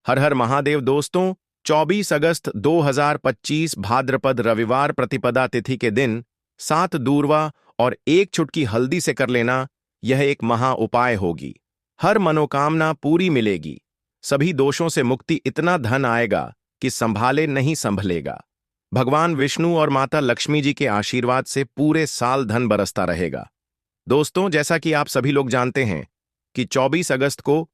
हर हर महादेव दोस्तों। 24 अगस्त 2025 भाद्रपद रविवार प्रतिपदा तिथि के दिन 7 दूर्वा और 1 चुटकी हल्दी से कर लेना, यह एक महा उपाय होगी। हर मनोकामना पूरी मिलेगी, सभी दोषों से मुक्ति, इतना धन आएगा कि संभाले नहीं संभलेगा। भगवान विष्णु और माता लक्ष्मी जी के आशीर्वाद से पूरे साल धन बरसता रहेगा। दोस्तों, जैसा कि आप सभी लोग जानते हैं कि 24 अगस्त को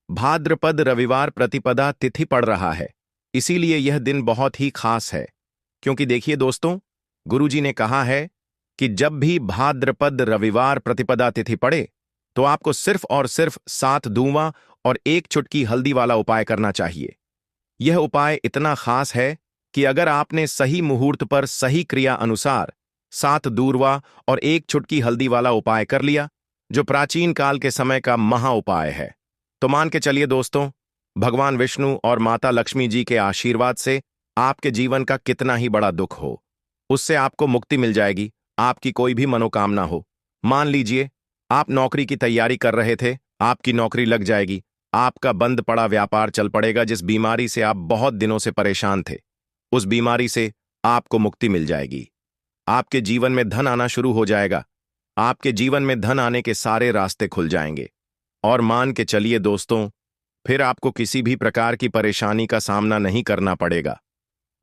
भाद्रपद रविवार प्रतिपदा तिथि पड़ रहा है, इसीलिए यह दिन बहुत ही खास है। क्योंकि देखिए दोस्तों, गुरुजी ने कहा है कि जब भी भाद्रपद रविवार प्रतिपदा तिथि पड़े तो आपको सिर्फ और सिर्फ 7 दूंवा और 1 चुटकी हल्दी वाला उपाय करना चाहिए। यह उपाय इतना खास है कि अगर आपने सही मुहूर्त पर सही क्रिया अनुसार 7 दूर्वा और 1 चुटकी हल्दी वाला उपाय कर लिया, जो प्राचीन काल के समय का महा उपाय है, तो मान के चलिए दोस्तों, भगवान विष्णु और माता लक्ष्मी जी के आशीर्वाद से आपके जीवन का कितना ही बड़ा दुख हो, उससे आपको मुक्ति मिल जाएगी। आपकी कोई भी मनोकामना हो, मान लीजिए आप नौकरी की तैयारी कर रहे थे, आपकी नौकरी लग जाएगी। आपका बंद पड़ा व्यापार चल पड़ेगा। जिस बीमारी से आप बहुत दिनों से परेशान थे, उस बीमारी से आपको मुक्ति मिल जाएगी। आपके जीवन में धन आना शुरू हो जाएगा। आपके जीवन में धन आने के सारे रास्ते खुल जाएंगे। और मान के चलिए दोस्तों, फिर आपको किसी भी प्रकार की परेशानी का सामना नहीं करना पड़ेगा।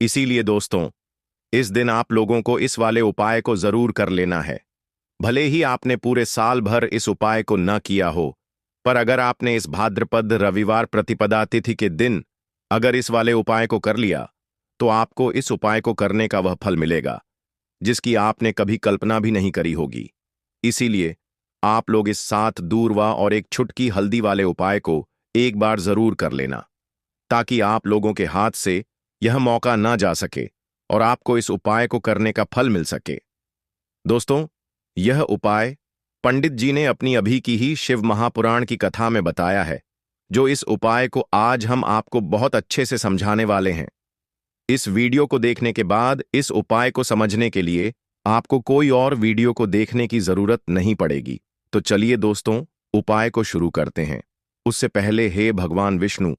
इसीलिए दोस्तों, इस दिन आप लोगों को इस वाले उपाय को जरूर कर लेना है। भले ही आपने पूरे साल भर इस उपाय को न किया हो, पर अगर आपने इस भाद्रपद रविवार प्रतिपदा तिथि के दिन अगर इस वाले उपाय को कर लिया, तो आपको इस उपाय को करने का वह फल मिलेगा जिसकी आपने कभी कल्पना भी नहीं करी होगी। इसीलिए आप लोग इस 7 दूर्वा और 1 चुटकी हल्दी वाले उपाय को एक बार जरूर कर लेना, ताकि आप लोगों के हाथ से यह मौका ना जा सके और आपको इस उपाय को करने का फल मिल सके। दोस्तों, यह उपाय पंडित जी ने अपनी अभी की ही शिव महापुराण की कथा में बताया है, जो इस उपाय को आज हम आपको बहुत अच्छे से समझाने वाले हैं। इस वीडियो को देखने के बाद इस उपाय को समझने के लिए आपको कोई और वीडियो को देखने की जरूरत नहीं पड़ेगी। तो चलिए दोस्तों, उपाय को शुरू करते हैं। उससे पहले हे भगवान विष्णु,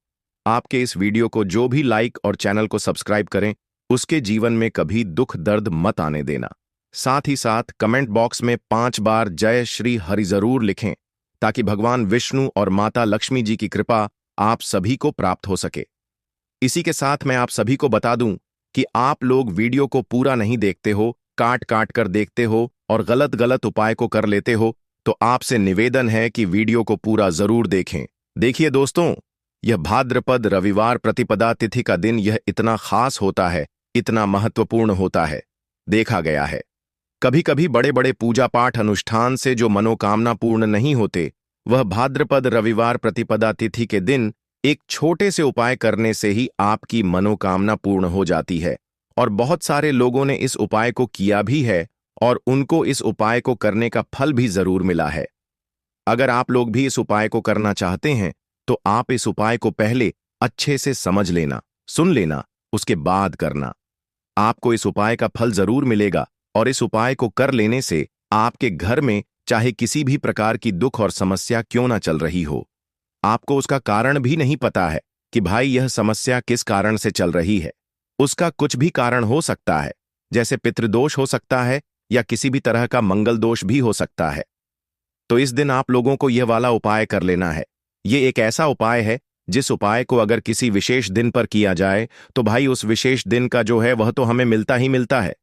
आपके इस वीडियो को जो भी लाइक और चैनल को सब्सक्राइब करें, उसके जीवन में कभी दुख दर्द मत आने देना। साथ ही साथ कमेंट बॉक्स में 5 बार जय श्री हरि जरूर लिखें, ताकि भगवान विष्णु और माता लक्ष्मी जी की कृपा आप सभी को प्राप्त हो सके। इसी के साथ मैं आप सभी को बता दूं कि आप लोग वीडियो को पूरा नहीं देखते हो, काट काट कर देखते हो और गलत गलत उपाय को कर लेते हो, तो आपसे निवेदन है कि वीडियो को पूरा जरूर देखें। देखिए दोस्तों, यह भाद्रपद रविवार प्रतिपदा तिथि का दिन यह इतना खास होता है, इतना महत्वपूर्ण होता है। देखा गया है कभी कभी बड़े बड़े पूजा पाठ अनुष्ठान से जो मनोकामना पूर्ण नहीं होते, वह भाद्रपद रविवार प्रतिपदा तिथि के दिन एक छोटे से उपाय करने से ही आपकी मनोकामना पूर्ण हो जाती है। और बहुत सारे लोगों ने इस उपाय को किया भी है और उनको इस उपाय को करने का फल भी जरूर मिला है। अगर आप लोग भी इस उपाय को करना चाहते हैं, तो आप इस उपाय को पहले अच्छे से समझ लेना, सुन लेना, उसके बाद करना। आपको इस उपाय का फल जरूर मिलेगा और इस उपाय को कर लेने से आपके घर में चाहे किसी भी प्रकार की दुख और समस्या क्यों ना चल रही हो, आपको उसका कारण भी नहीं पता है कि भाई यह समस्या किस कारण से चल रही है। उसका कुछ भी कारण हो सकता है, जैसे पितृदोष हो सकता है या किसी भी तरह का मंगल दोष भी हो सकता है। तो इस दिन आप लोगों को यह वाला उपाय कर लेना है। ये एक ऐसा उपाय है जिस उपाय को अगर किसी विशेष दिन पर किया जाए, तो भाई उस विशेष दिन का जो है वह तो हमें मिलता ही मिलता है,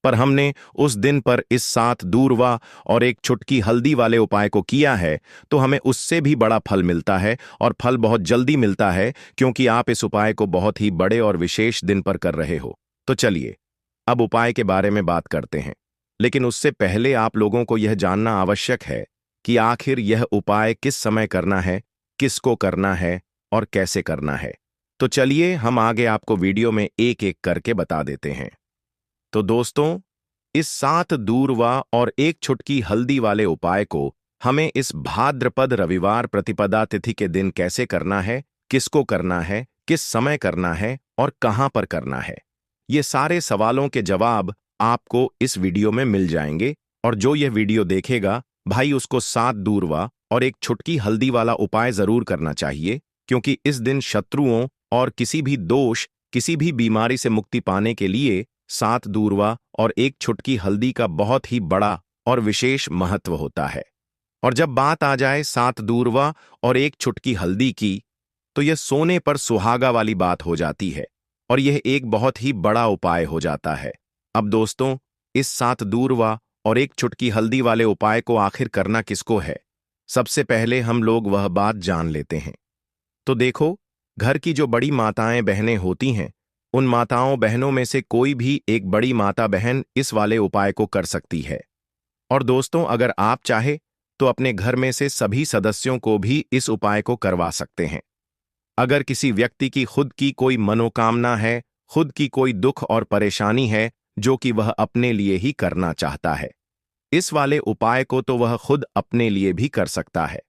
पर हमने उस दिन पर इस 7 दूर्वा और 1 चुटकी हल्दी वाले उपाय को किया है, तो हमें उससे भी बड़ा फल मिलता है और फल बहुत जल्दी मिलता है, क्योंकि आप इस उपाय को बहुत ही बड़े और विशेष दिन पर कर रहे हो। तो चलिए अब उपाय के बारे में बात करते हैं, लेकिन उससे पहले आप लोगों को यह जानना आवश्यक है कि आखिर यह उपाय किस समय करना है, किसको करना है और कैसे करना है। तो चलिए हम आगे आपको वीडियो में एक एक करके बता देते हैं। तो दोस्तों, इस 7 दूर्वा और 1 चुटकी हल्दी वाले उपाय को हमें इस भाद्रपद रविवार प्रतिपदा तिथि के दिन कैसे करना है, किसको करना है, किस समय करना है और कहां पर करना है, ये सारे सवालों के जवाब आपको इस वीडियो में मिल जाएंगे। और जो यह वीडियो देखेगा भाई, उसको 7 दूर्वा और 1 चुटकी हल्दी वाला उपाय जरूर करना चाहिए, क्योंकि इस दिन शत्रुओं और किसी भी दोष, किसी भी बीमारी से मुक्ति पाने के लिए 7 दूर्वा और एक चुटकी हल्दी का बहुत ही बड़ा और विशेष महत्व होता है। और जब बात आ जाए 7 दूर्वा और एक चुटकी हल्दी की, तो यह सोने पर सुहागा वाली बात हो जाती है और यह एक बहुत ही बड़ा उपाय हो जाता है। अब दोस्तों, इस 7 दूर्वा और एक चुटकी हल्दी वाले उपाय को आखिर करना किसको है, सबसे पहले हम लोग वह बात जान लेते हैं। तो देखो, घर की जो बड़ी माताएं बहनें होती हैं, उन माताओं बहनों में से कोई भी एक बड़ी माता बहन इस वाले उपाय को कर सकती है। और दोस्तों, अगर आप चाहे तो अपने घर में से सभी सदस्यों को भी इस उपाय को करवा सकते हैं। अगर किसी व्यक्ति की खुद की कोई मनोकामना है, खुद की कोई दुख और परेशानी है जो कि वह अपने लिए ही करना चाहता है, इस वाले उपाय को तो वह खुद अपने लिए भी कर सकता है।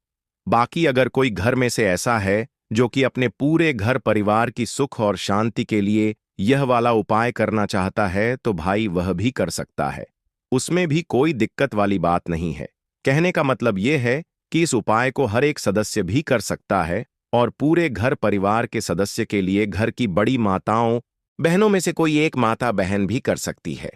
बाकी अगर कोई घर में से ऐसा है जो कि अपने पूरे घर परिवार की सुख और शांति के लिए यह वाला उपाय करना चाहता है, तो भाई वह भी कर सकता है। उसमें भी कोई दिक्कत वाली बात नहीं है। कहने का मतलब यह है कि इस उपाय को हर एक सदस्य भी कर सकता है और पूरे घर परिवार के सदस्य के लिए घर की बड़ी माताओं बहनों में से कोई एक माता बहन भी कर सकती है।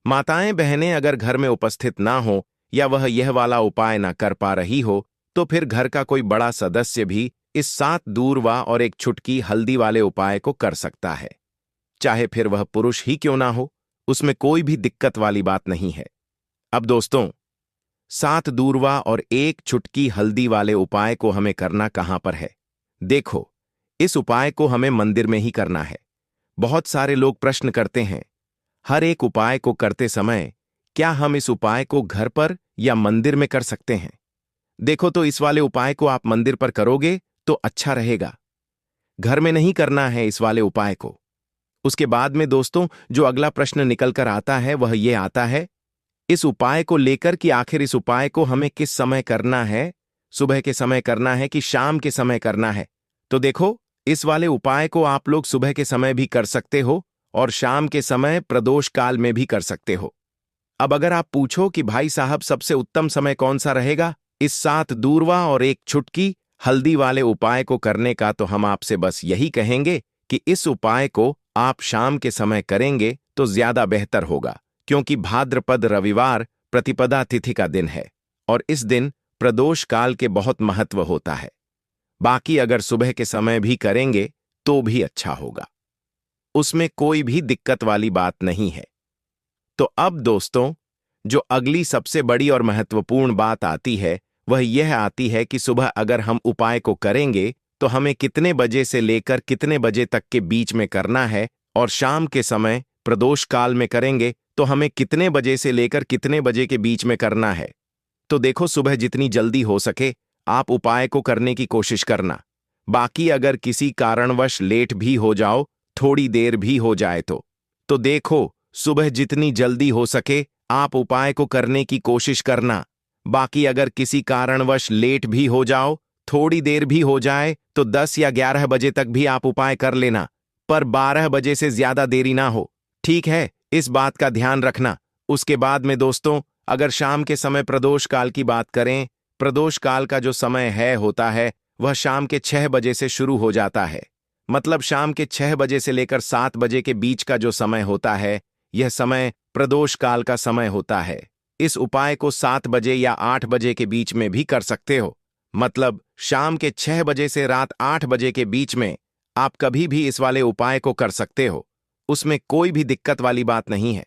माताएं बहनें अगर घर में उपस्थित ना हो या वह यह वाला उपाय ना कर पा रही हो, तो फिर घर का कोई बड़ा सदस्य भी इस 7 दूर्वा और एक चुटकी हल्दी वाले उपाय को कर सकता है। चाहे फिर वह पुरुष ही क्यों ना हो, उसमें कोई भी दिक्कत वाली बात नहीं है। अब दोस्तों, 7 दूर्वा और एक चुटकी हल्दी वाले उपाय को हमें करना कहां पर है? देखो, इस उपाय को हमें मंदिर में ही करना है। बहुत सारे लोग प्रश्न करते हैं, हर एक उपाय को करते समय क्या हम इस उपाय को घर पर या मंदिर में कर सकते हैं? देखो, तो इस वाले उपाय को आप मंदिर पर करोगे तो अच्छा रहेगा। घर में नहीं करना है इस वाले उपाय को। उसके बाद में दोस्तों, जो अगला प्रश्न निकल कर आता है वह ये आता है इस उपाय को लेकर कि आखिर इस उपाय को हमें किस समय करना है, सुबह के समय करना है कि शाम के समय करना है? तो देखो, इस वाले उपाय को आप लोग सुबह के समय भी कर सकते हो और शाम के समय प्रदोष काल में भी कर सकते हो। अब अगर आप पूछो कि भाई साहब सबसे उत्तम समय कौन सा रहेगा इस 7 दूर्वा और एक चुटकी हल्दी वाले उपाय को करने का, तो हम आपसे बस यही कहेंगे कि इस उपाय को आप शाम के समय करेंगे तो ज्यादा बेहतर होगा, क्योंकि भाद्रपद रविवार प्रतिपदा तिथि का दिन है और इस दिन प्रदोष काल के बहुत महत्व होता है। बाकी अगर सुबह के समय भी करेंगे तो भी अच्छा होगा, उसमें कोई भी दिक्कत वाली बात नहीं है। तो अब दोस्तों, जो अगली सबसे बड़ी और महत्वपूर्ण बात आती है वह यह आती है कि सुबह अगर हम उपाय को करेंगे तो हमें कितने बजे से लेकर कितने बजे तक के बीच में करना है, और शाम के समय प्रदोष काल में करेंगे तो हमें कितने बजे से लेकर कितने बजे के बीच में करना है। तो देखो, सुबह जितनी जल्दी हो सके आप उपाय को करने की कोशिश करना। बाकी अगर किसी कारणवश लेट भी हो जाओ, थोड़ी देर भी हो जाए तो देखो, सुबह जितनी जल्दी हो सके आप उपाय को करने की कोशिश करना। बाकी अगर किसी कारणवश लेट भी हो जाओ, थोड़ी देर भी हो जाए, तो 10 या 11 बजे तक भी आप उपाय कर लेना, पर 12 बजे से ज्यादा देरी ना हो। ठीक है, इस बात का ध्यान रखना। उसके बाद में दोस्तों, अगर शाम के समय प्रदोष काल की बात करें, प्रदोष काल का जो समय होता है वह शाम के 6 बजे से शुरू हो जाता है। मतलब शाम के 6 बजे से लेकर 7 बजे के बीच का जो समय होता है, यह समय प्रदोष काल का समय होता है। इस उपाय को 7 बजे या 8 बजे के बीच में भी कर सकते हो। मतलब शाम के 6 बजे से रात 8 बजे के बीच में आप कभी भी इस वाले उपाय को कर सकते हो, उसमें कोई भी दिक्कत वाली बात नहीं है।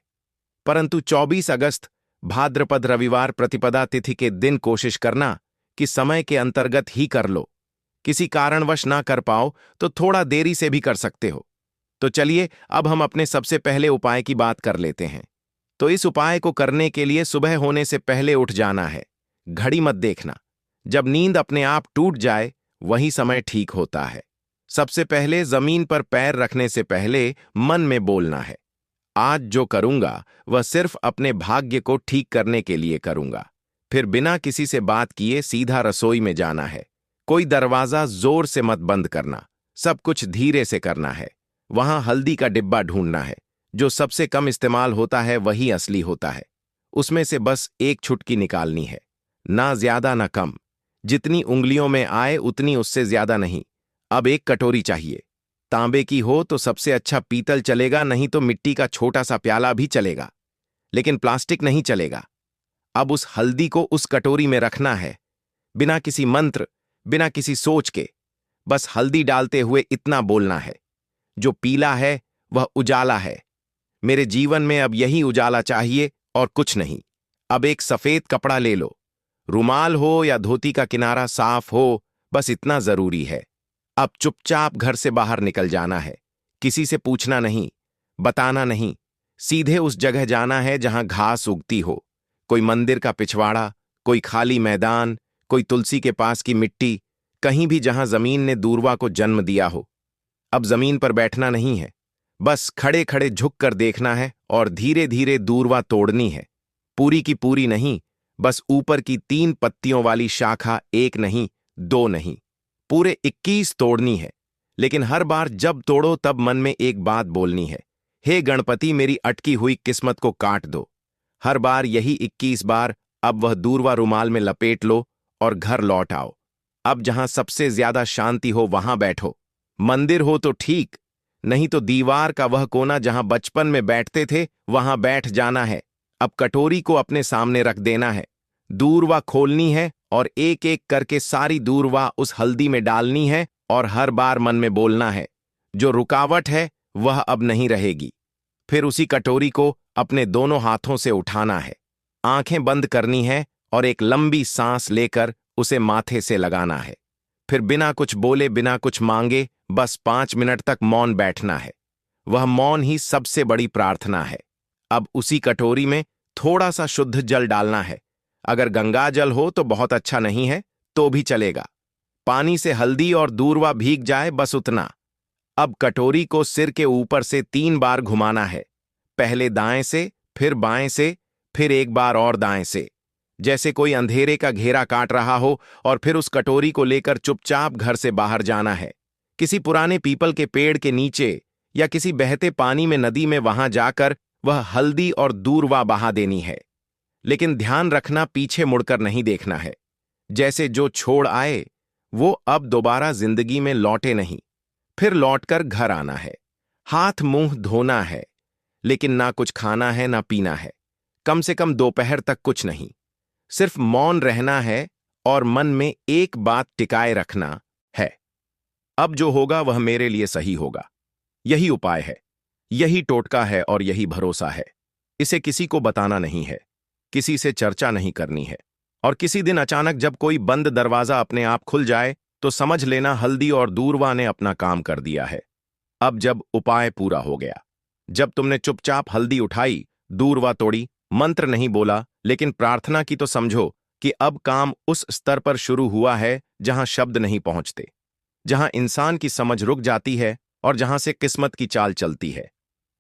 परंतु 24 अगस्त भाद्रपद रविवार प्रतिपदा तिथि के दिन कोशिश करना कि समय के अंतर्गत ही कर लो। किसी कारणवश ना कर पाओ तो थोड़ा देरी से भी कर सकते हो। तो चलिए, अब हम अपने सबसे पहले उपाय की बात कर लेते हैं। तो इस उपाय को करने के लिए सुबह होने से पहले उठ जाना है। घड़ी मत देखना, जब नींद अपने आप टूट जाए वही समय ठीक होता है। सबसे पहले जमीन पर पैर रखने से पहले मन में बोलना है, आज जो करूंगा वह सिर्फ अपने भाग्य को ठीक करने के लिए करूंगा। फिर बिना किसी से बात किए सीधा रसोई में जाना है। कोई दरवाजा जोर से मत बंद करना, सब कुछ धीरे से करना है। वहां हल्दी का डिब्बा ढूंढना है, जो सबसे कम इस्तेमाल होता है वही असली होता है। उसमें से बस एक चुटकी निकालनी है, ना ज्यादा ना कम, जितनी उंगलियों में आए उतनी, उससे ज्यादा नहीं। अब एक कटोरी चाहिए, तांबे की हो तो सबसे अच्छा पीतल चलेगा, नहीं तो मिट्टी का छोटा सा प्याला भी चलेगा, लेकिन प्लास्टिक नहीं चलेगा। अब उस हल्दी को उस कटोरी में रखना है, बिना किसी मंत्र, बिना किसी सोच के। बस हल्दी डालते हुए इतना बोलना है, जो पीला है वह उजाला है। मेरे जीवन में अब यही उजाला चाहिए और कुछ नहीं। अब एक सफेद कपड़ा ले लो, रुमाल हो या धोती का किनारा साफ हो, बस इतना जरूरी है। अब चुपचाप घर से बाहर निकल जाना है, किसी से पूछना नहीं, बताना नहीं। सीधे उस जगह जाना है जहां घास उगती हो, कोई मंदिर का पिछवाड़ा, कोई खाली मैदान, कोई तुलसी के पास की मिट्टी, कहीं भी जहां जमीन ने दूर्वा को जन्म दिया हो। अब जमीन पर बैठना नहीं है, बस खड़े खड़े झुक कर देखना है और धीरे धीरे दूर्वा तोड़नी है। पूरी की पूरी नहीं, बस ऊपर की 3 पत्तियों वाली शाखा, एक नहीं, 2 नहीं, पूरे 21 तोड़नी है। लेकिन हर बार जब तोड़ो तब मन में एक बात बोलनी है, हे गणपति मेरी अटकी हुई किस्मत को काट दो। हर बार यही 21 बार। अब वह दूर्वा रुमाल में लपेट लो और घर लौट आओ। अब जहां सबसे ज्यादा शांति हो वहां बैठो। मंदिर हो तो ठीक, नहीं तो दीवार का वह कोना जहां बचपन में बैठते थे वहां बैठ जाना है। अब कटोरी को अपने सामने रख देना है, दूर्वा खोलनी है और एक एक करके सारी दूर्वा उस हल्दी में डालनी है और हर बार मन में बोलना है, जो रुकावट है वह अब नहीं रहेगी। फिर उसी कटोरी को अपने दोनों हाथों से उठाना है, आंखें बंद करनी है और एक लंबी सांस लेकर उसे माथे से लगाना है। फिर बिना कुछ बोले, बिना कुछ मांगे, बस 5 मिनट तक मौन बैठना है। वह मौन ही सबसे बड़ी प्रार्थना है। अब उसी कटोरी में थोड़ा सा शुद्ध जल डालना है। अगर गंगा जल हो तो बहुत अच्छा, नहीं है तो भी चलेगा। पानी से हल्दी और दूर्वा भीग जाए, बस उतना। अब कटोरी को सिर के ऊपर से 3 बार घुमाना है, पहले दाएं से, फिर बाएं से, फिर एक बार और दाएं से, जैसे कोई अंधेरे का घेरा काट रहा हो। और फिर उस कटोरी को लेकर चुपचाप घर से बाहर जाना है, किसी पुराने पीपल के पेड़ के नीचे या किसी बहते पानी में, नदी में, वहां जाकर वह हल्दी और दूर्वा बहा देनी है। लेकिन ध्यान रखना, पीछे मुड़कर नहीं देखना है। जैसे जो छोड़ आए वो अब दोबारा जिंदगी में लौटे नहीं। फिर लौटकर घर आना है, हाथ मुंह धोना है, लेकिन ना कुछ खाना है ना पीना है, कम से कम दोपहर तक कुछ नहीं। सिर्फ मौन रहना है और मन में एक बात टिकाए रखना है, अब जो होगा वह मेरे लिए सही होगा। यही उपाय है, यही टोटका है और यही भरोसा है। इसे किसी को बताना नहीं है, किसी से चर्चा नहीं करनी है। और किसी दिन अचानक जब कोई बंद दरवाजा अपने आप खुल जाए तो समझ लेना हल्दी और दूर्वा ने अपना काम कर दिया है। अब जब उपाय पूरा हो गया, जब तुमने चुपचाप हल्दी उठाई, दूर्वा तोड़ी, मंत्र नहीं बोला लेकिन प्रार्थना की, तो समझो कि अब काम उस स्तर पर शुरू हुआ है जहां शब्द नहीं पहुंचते, जहां इंसान की समझ रुक जाती है और जहां से किस्मत की चाल चलती है।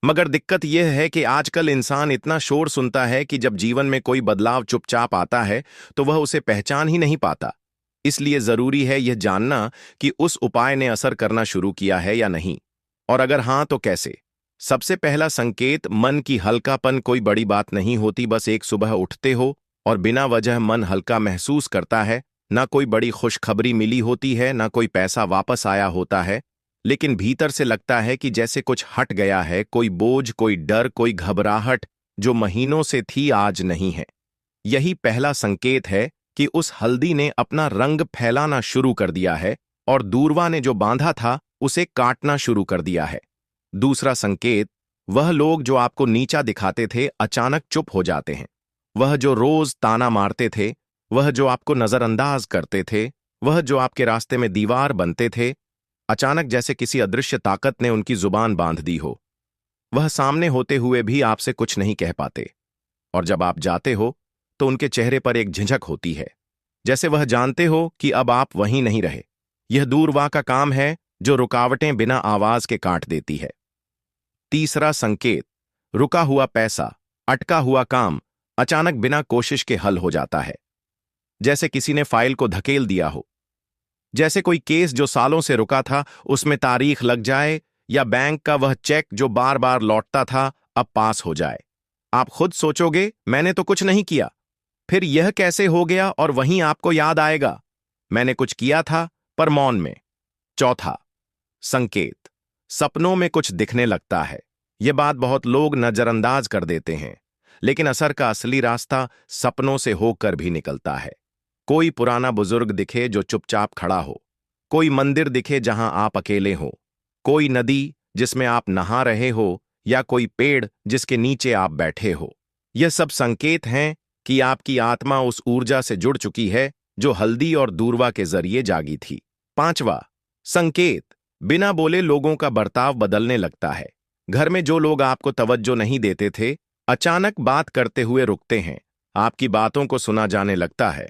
मगर दिक्कत यह है कि आजकल इंसान इतना शोर सुनता है कि जब जीवन में कोई बदलाव चुपचाप आता है तो वह उसे पहचान ही नहीं पाता। इसलिए जरूरी है यह जानना कि उस उपाय ने असर करना शुरू किया है या नहीं, और अगर हां तो कैसे। सबसे पहला संकेत, मन की हल्कापन। कोई बड़ी बात नहीं होती, बस एक सुबह उठते हो और बिना वजह मन हल्का महसूस करता है। ना कोई बड़ी खुशखबरी मिली होती है, ना कोई पैसा वापस आया होता है, लेकिन भीतर से लगता है कि जैसे कुछ हट गया है, कोई बोझ, कोई डर, कोई घबराहट जो महीनों से थी आज नहीं है। यही पहला संकेत है कि उस हल्दी ने अपना रंग फैलाना शुरू कर दिया है और दूर्वा ने जो बांधा था उसे काटना शुरू कर दिया है। दूसरा संकेत, वह लोग जो आपको नीचा दिखाते थे अचानक चुप हो जाते हैं। वह जो रोज ताना मारते थे, वह जो आपको नजरअंदाज करते थे, वह जो आपके रास्ते में दीवार बनते थे, अचानक जैसे किसी अदृश्य ताकत ने उनकी जुबान बांध दी हो। वह सामने होते हुए भी आपसे कुछ नहीं कह पाते, और जब आप जाते हो तो उनके चेहरे पर एक झिझक होती है, जैसे वह जानते हो कि अब आप वहीं नहीं रहे। यह दूर्वा का काम है जो रुकावटें बिना आवाज के काट देती है। तीसरा संकेत, रुका हुआ पैसा, अटका हुआ काम अचानक बिना कोशिश के हल हो जाता है, जैसे किसी ने फाइल को धकेल दिया हो, जैसे कोई केस जो सालों से रुका था उसमें तारीख लग जाए, या बैंक का वह चेक जो बार बार लौटता था अब पास हो जाए। आप खुद सोचोगे मैंने तो कुछ नहीं किया, फिर यह कैसे हो गया, और वहीं आपको याद आएगा मैंने कुछ किया था पर मौन में। चौथा संकेत, सपनों में कुछ दिखने लगता है। ये बात बहुत लोग नजरअंदाज कर देते हैं, लेकिन असर का असली रास्ता सपनों से होकर भी निकलता है। कोई पुराना बुजुर्ग दिखे जो चुपचाप खड़ा हो, कोई मंदिर दिखे जहां आप अकेले हो, कोई नदी जिसमें आप नहा रहे हो, या कोई पेड़ जिसके नीचे आप बैठे हो। यह सब संकेत हैं कि आपकी आत्मा उस ऊर्जा से जुड़ चुकी है जो हल्दी और दूर्वा के जरिए जागी थी। पांचवा संकेत, बिना बोले लोगों का बर्ताव बदलने लगता है। घर में जो लोग आपको तवज्जो नहीं देते थे, अचानक बात करते हुए रुकते हैं, आपकी बातों को सुना जाने लगता है।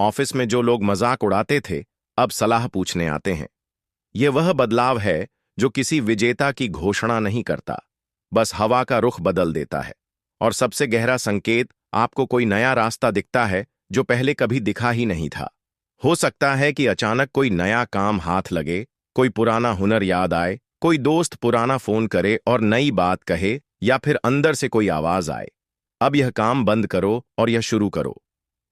ऑफिस में जो लोग मजाक उड़ाते थे, अब सलाह पूछने आते हैं। यह वह बदलाव है जो किसी विजेता की घोषणा नहीं करता, बस हवा का रुख बदल देता है। और सबसे गहरा संकेत, आपको कोई नया रास्ता दिखता है जो पहले कभी दिखा ही नहीं था। हो सकता है कि अचानक कोई नया काम हाथ लगे, कोई पुराना हुनर याद आए, कोई दोस्त पुराना फोन करे और नई बात कहे, या फिर अंदर से कोई आवाज आए, अब यह काम बंद करो और यह शुरू करो।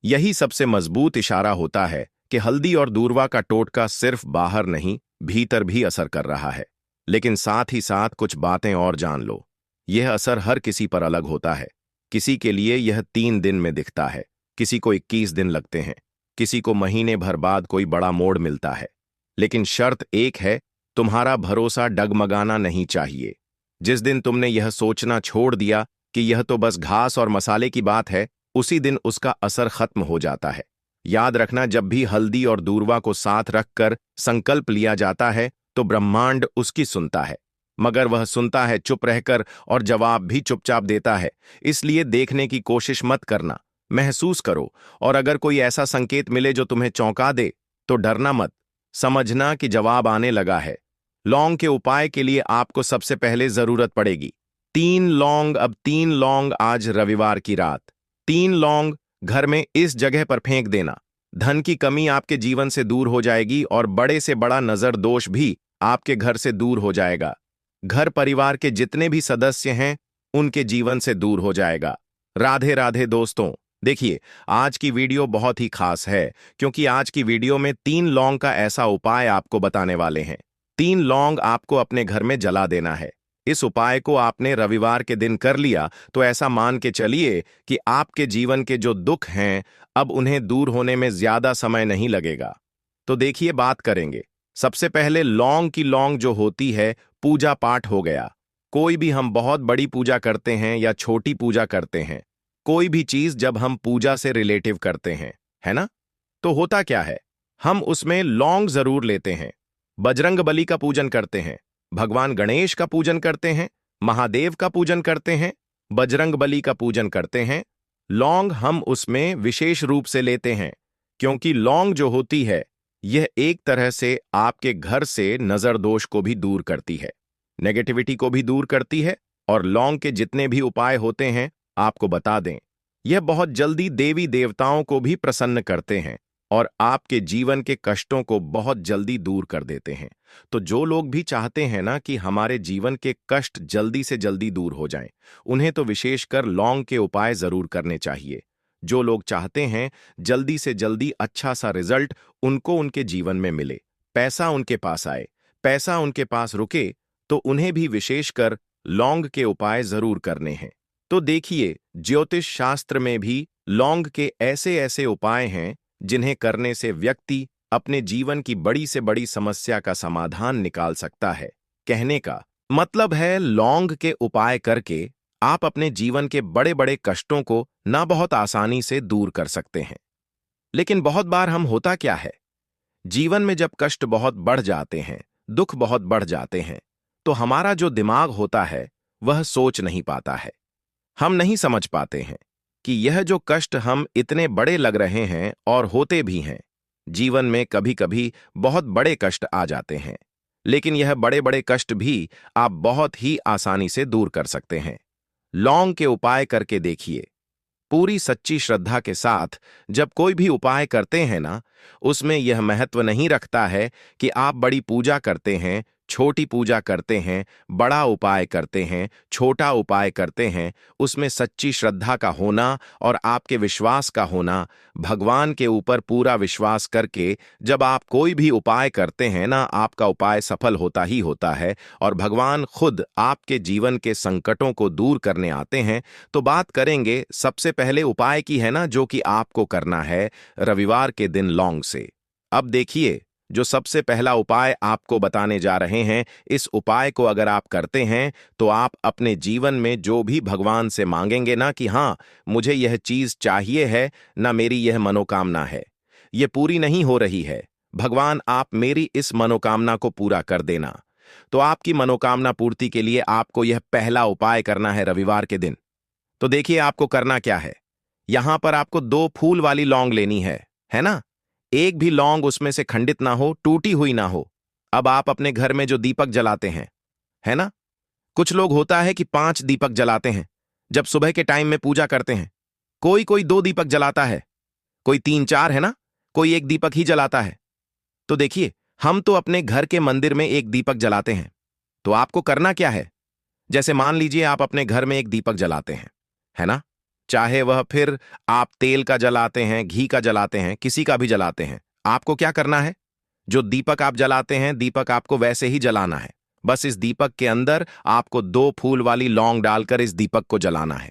यही सबसे मजबूत इशारा होता है कि हल्दी और दूर्वा का टोटका सिर्फ बाहर नहीं, भीतर भी असर कर रहा है। लेकिन साथ ही साथ कुछ बातें और जान लो, यह असर हर किसी पर अलग होता है। किसी के लिए यह 3 दिन में दिखता है, किसी को 21 दिन लगते हैं, किसी को महीने भर बाद कोई बड़ा मोड़ मिलता है। लेकिन शर्त एक है, तुम्हारा भरोसा डगमगाना नहीं चाहिए। जिस दिन तुमने यह सोचना छोड़ दिया कि यह तो बस घास और मसाले की बात है, उसी दिन उसका असर खत्म हो जाता है। याद रखना, जब भी हल्दी और दूर्वा को साथ रखकर संकल्प लिया जाता है तो ब्रह्मांड उसकी सुनता है, मगर वह सुनता है चुप रहकर और जवाब भी चुपचाप देता है। इसलिए देखने की कोशिश मत करना, महसूस करो, और अगर कोई ऐसा संकेत मिले जो तुम्हें चौंका दे तो डरना मत, समझना कि जवाब आने लगा है। लौंग के उपाय के लिए आपको सबसे पहले जरूरत पड़ेगी 3 लौंग। अब 3 लौंग आज रविवार की रात 3 लौंग घर में इस जगह पर फेंक देना। धन की कमी आपके जीवन से दूर हो जाएगी और बड़े से बड़ा नजर दोष भी आपके घर से दूर हो जाएगा। घर परिवार के जितने भी सदस्य हैं उनके जीवन से दूर हो जाएगा। राधे राधे दोस्तों, देखिए आज की वीडियो बहुत ही खास है, क्योंकि आज की वीडियो में 3 लौंग का ऐसा उपाय आपको बताने वाले हैं। 3 लौंग आपको अपने घर में जला देना है। इस उपाय को आपने रविवार के दिन कर लिया तो ऐसा मान के चलिए कि आपके जीवन के जो दुख हैं अब उन्हें दूर होने में ज्यादा समय नहीं लगेगा। तो देखिए, बात करेंगे। सबसे पहले लौंग की लौंग जो होती है, पूजा पाठ हो गया। कोई भी हम बहुत बड़ी पूजा करते हैं या छोटी पूजा करते हैं, कोई भी चीज जब हम पूजा से रिलेटिव करते हैं, है ना, तो होता क्या है, हम उसमें लौंग जरूर लेते हैं। बजरंगबली का पूजन करते हैं, भगवान गणेश का पूजन करते हैं, महादेव का पूजन करते हैं, बजरंगबली का पूजन करते हैं। लौंग हम उसमें विशेष रूप से लेते हैं, क्योंकि लौंग जो होती है यह एक तरह से आपके घर से नजर दोष को भी दूर करती है, नेगेटिविटी को भी दूर करती है। और लौंग के जितने भी उपाय होते हैं आपको बता दें, यह बहुत जल्दी देवी देवताओं को भी प्रसन्न करते हैं और आपके जीवन के कष्टों को बहुत जल्दी दूर कर देते हैं। तो जो लोग भी चाहते हैं ना कि हमारे जीवन के कष्ट जल्दी से जल्दी दूर हो जाएं, उन्हें तो विशेषकर लौंग के उपाय जरूर करने चाहिए। जो लोग चाहते हैं जल्दी से जल्दी अच्छा सा रिजल्ट उनको उनके जीवन में मिले, पैसा उनके पास आए, पैसा उनके पास रुके, तो उन्हें भी विशेषकर लौंग के उपाय जरूर करने हैं। तो देखिए, ज्योतिष शास्त्र में भी लौंग के ऐसे ऐसे उपाय हैं जिन्हें करने से व्यक्ति अपने जीवन की बड़ी से बड़ी समस्या का समाधान निकाल सकता है। कहने का मतलब है, लौंग के उपाय करके आप अपने जीवन के बड़े बड़े कष्टों को ना बहुत आसानी से दूर कर सकते हैं। लेकिन बहुत बार हम होता क्या है, जीवन में जब कष्ट बहुत बढ़ जाते हैं, दुख बहुत बढ़ जाते हैं, तो हमारा जो दिमाग होता है वह सोच नहीं पाता है। हम नहीं समझ पाते हैं कि यह जो कष्ट हम इतने बड़े लग रहे हैं और होते भी हैं, जीवन में कभी कभी बहुत बड़े कष्ट आ जाते हैं, लेकिन यह बड़े बड़े कष्ट भी आप बहुत ही आसानी से दूर कर सकते हैं। लौंग के उपाय करके देखिए। पूरी सच्ची श्रद्धा के साथ जब कोई भी उपाय करते हैं ना, उसमें यह महत्व नहीं रखता है कि आप बड़ी पूजा करते हैं, छोटी पूजा करते हैं, बड़ा उपाय करते हैं, छोटा उपाय करते हैं, उसमें सच्ची श्रद्धा का होना और आपके विश्वास का होना, भगवान के ऊपर पूरा विश्वास करके जब आप कोई भी उपाय करते हैं ना, आपका उपाय सफल होता ही होता है और भगवान खुद आपके जीवन के संकटों को दूर करने आते हैं। तो बात करेंगे सबसे पहले उपाय की, है ना, जो कि आपको करना है रविवार के दिन लौंग से। अब देखिए, जो सबसे पहला उपाय आपको बताने जा रहे हैं, इस उपाय को अगर आप करते हैं तो आप अपने जीवन में जो भी भगवान से मांगेंगे ना कि हाँ, मुझे यह चीज चाहिए है, ना मेरी यह मनोकामना है, ये पूरी नहीं हो रही है, भगवान आप मेरी इस मनोकामना को पूरा कर देना। तो आपकी मनोकामना पूर्ति के लिए आपको यह पहला उपाय करना है रविवार के दिन। तो देखिए आपको करना क्या है। यहां पर आपको 2 फूल वाली लौंग लेनी है ना। एक भी लौंग उसमें से खंडित ना हो, टूटी हुई ना हो। अब आप अपने घर में जो दीपक जलाते हैं, है ना, कुछ लोग होता है कि 5 दीपक जलाते हैं जब सुबह के टाइम में पूजा करते हैं। कोई कोई 2 दीपक जलाता है, कोई 3-4, है ना, कोई 1 दीपक ही जलाता है। तो देखिए, हम तो अपने घर के मंदिर में 1 दीपक जलाते हैं। तो आपको करना क्या है, जैसे मान लीजिए आप अपने घर में 1 दीपक जलाते हैं, है ना, चाहे वह फिर आप तेल का जलाते हैं, घी का जलाते हैं, किसी का भी जलाते हैं, आपको क्या करना है, जो दीपक आप जलाते हैं, दीपक आपको वैसे ही जलाना है। बस इस दीपक के अंदर आपको 2 फूल वाली लौंग डालकर इस दीपक को जलाना है।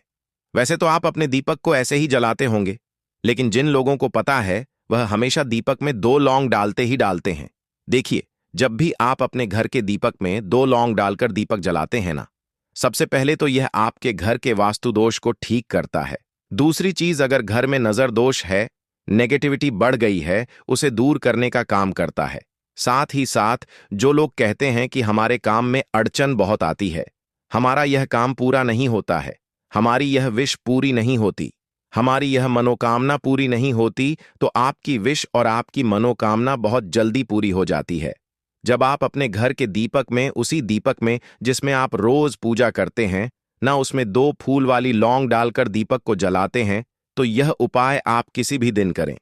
वैसे तो आप अपने दीपक को ऐसे ही जलाते होंगे, लेकिन जिन लोगों को पता है वह हमेशा दीपक में 2 लौंग डालते ही डालते हैं। देखिए, जब भी आप अपने घर के दीपक में 2 लौंग डालकर दीपक जलाते हैं ना, सबसे पहले तो यह आपके घर के वास्तु दोष को ठीक करता है। दूसरी चीज, अगर घर में नजर दोष है, नेगेटिविटी बढ़ गई है, उसे दूर करने का काम करता है। साथ ही साथ जो लोग कहते हैं कि हमारे काम में अड़चन बहुत आती है, हमारा यह काम पूरा नहीं होता है, हमारी यह विश पूरी नहीं होती, हमारी यह मनोकामना पूरी नहीं होती, तो आपकी विश और आपकी मनोकामना बहुत जल्दी पूरी हो जाती है। जब आप अपने घर के दीपक में, उसी दीपक में जिसमें आप रोज पूजा करते हैं ना, उसमें 2 फूल वाली लौंग डालकर दीपक को जलाते हैं, तो यह उपाय आप किसी भी दिन करें।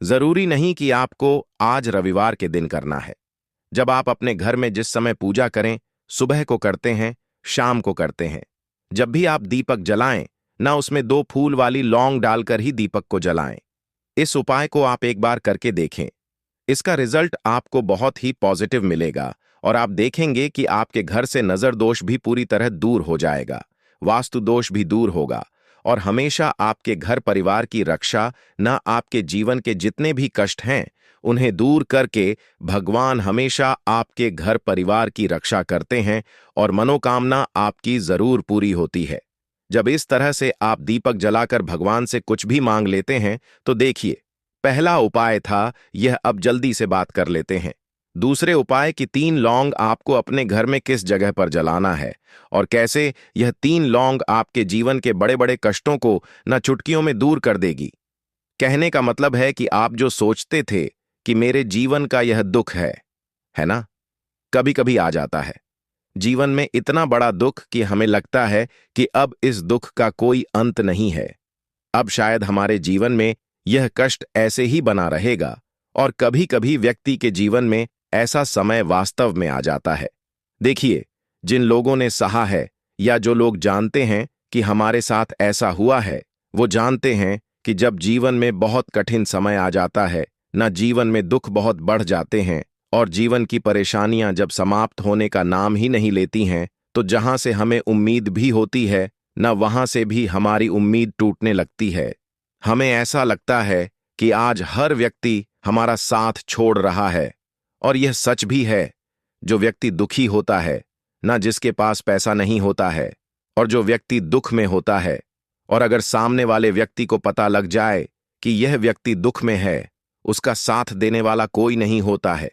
जरूरी नहीं कि आपको आज रविवार के दिन करना है। जब आप अपने घर में जिस समय पूजा करें, सुबह को करते हैं, शाम को करते हैं, जब भी आप दीपक जलाएं ना, उसमें 2 फूल वाली लौंग डालकर ही दीपक को जलाएं। इस उपाय को आप एक बार करके देखें। इसका रिजल्ट आपको बहुत ही पॉजिटिव मिलेगा और आप देखेंगे कि आपके घर से नजर दोष भी पूरी तरह दूर हो जाएगा, वास्तु दोष भी दूर होगा और हमेशा आपके घर परिवार की रक्षा, ना आपके जीवन के जितने भी कष्ट हैं उन्हें दूर करके भगवान हमेशा आपके घर परिवार की रक्षा करते हैं और मनोकामना आपकी जरूर पूरी होती है। जब इस तरह से आप दीपक जलाकर भगवान से कुछ भी मांग लेते हैं, तो देखिए, पहला उपाय था यह, अब जल्दी से बात कर लेते हैं। दूसरे उपाय की 3 लौंग आपको अपने घर में किस जगह पर जलाना है और कैसे यह 3 लौंग आपके जीवन के बड़े बड़े कष्टों को न चुटकियों में दूर कर देगी। कहने का मतलब है कि आप जो सोचते थे कि मेरे जीवन का यह दुख है ना, कभी कभी आ जाता है जीवन में इतना बड़ा दुख कि हमें लगता है कि अब इस दुख का कोई अंत नहीं है, अब शायद हमारे जीवन में यह कष्ट ऐसे ही बना रहेगा। और कभी कभी व्यक्ति के जीवन में ऐसा समय वास्तव में आ जाता है। देखिए, जिन लोगों ने सहा है या जो लोग जानते हैं कि हमारे साथ ऐसा हुआ है, वो जानते हैं कि जब जीवन में बहुत कठिन समय आ जाता है ना, जीवन में दुख बहुत बढ़ जाते हैं और जीवन की परेशानियां जब समाप्त होने का नाम ही नहीं लेती हैं, तो जहां से हमें उम्मीद भी होती है ना, वहां से भी हमारी उम्मीद टूटने लगती है। हमें ऐसा लगता है कि आज हर व्यक्ति हमारा साथ छोड़ रहा है और यह सच भी है। जो व्यक्ति दुखी होता है ना, जिसके पास पैसा नहीं होता है, और जो व्यक्ति दुख में होता है, और अगर सामने वाले व्यक्ति को पता लग जाए कि यह व्यक्ति दुख में है, उसका साथ देने वाला कोई नहीं होता है,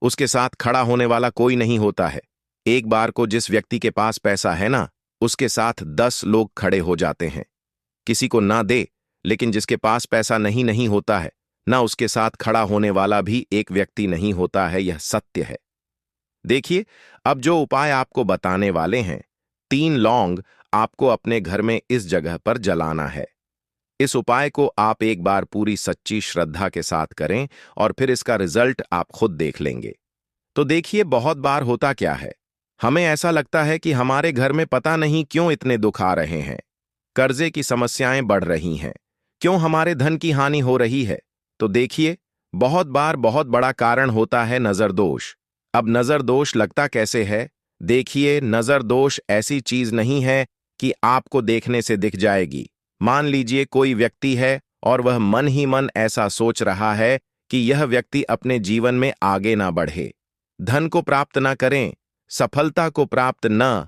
उसके साथ खड़ा होने वाला कोई नहीं होता है। एक बार को जिस व्यक्ति के पास पैसा है ना, उसके साथ 10 लोग खड़े हो जाते हैं। किसी को ना दे, लेकिन जिसके पास पैसा नहीं होता है ना, उसके साथ खड़ा होने वाला भी एक व्यक्ति नहीं होता है, यह सत्य है। देखिए, अब जो उपाय आपको बताने वाले हैं, 3 लौंग आपको अपने घर में इस जगह पर जलाना है। इस उपाय को आप एक बार पूरी सच्ची श्रद्धा के साथ करें और फिर इसका रिजल्ट आप खुद देख लेंगे। तो देखिए, बहुत बार होता क्या है, हमें ऐसा लगता है कि हमारे घर में पता नहीं क्यों इतने दुख आ रहे हैं, कर्जे की समस्याएं बढ़ रही हैं, क्यों हमारे धन की हानि हो रही है। तो देखिए, बहुत बार बहुत बड़ा कारण होता है नजर दोष। अब नजर दोष लगता कैसे है? देखिए, नजर दोष ऐसी चीज नहीं है कि आपको देखने से दिख जाएगी। मान लीजिए कोई व्यक्ति है और वह मन ही मन ऐसा सोच रहा है कि यह व्यक्ति अपने जीवन में आगे ना बढ़े, धन को प्राप्त ना करें, सफलता को प्राप्त न